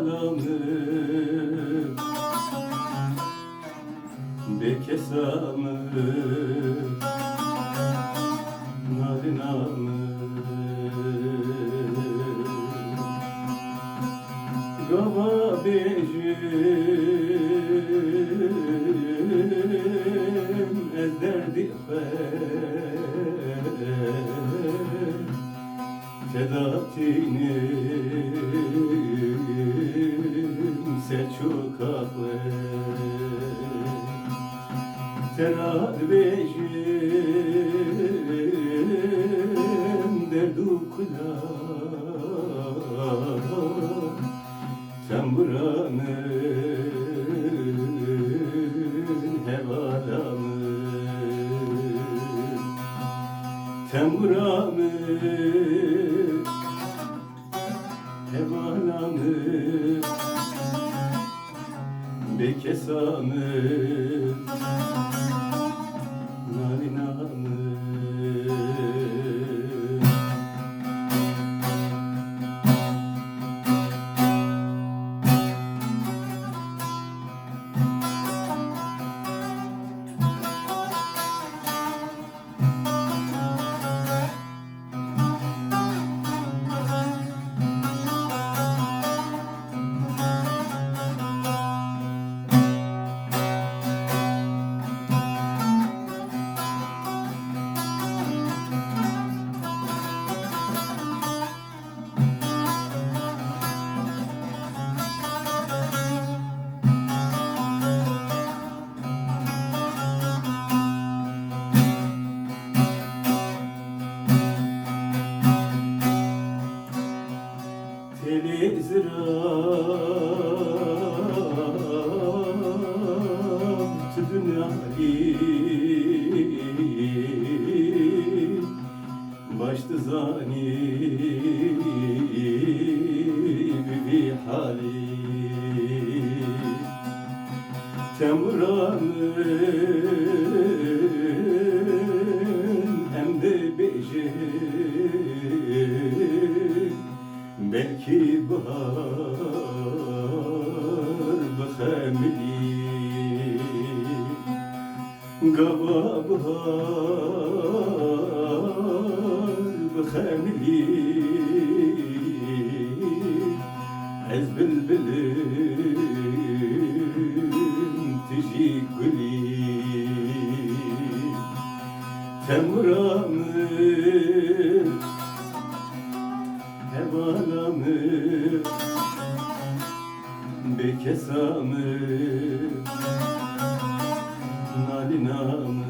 hevalanım bekesanım narinanım gava bejim ez derdi Tedattinim seçuk akle Terad bejim derdu kula Temburanın hevalanı Temburanın hevalanı bekesanı narinanı Teli ziraat dünyayı başta zani bir hali Temburanın hem de beji belki bahar bıxemli gava bahar bıxemli ez bülbülüm tiji guli Temburanın hevalanı bekesanı nalinanı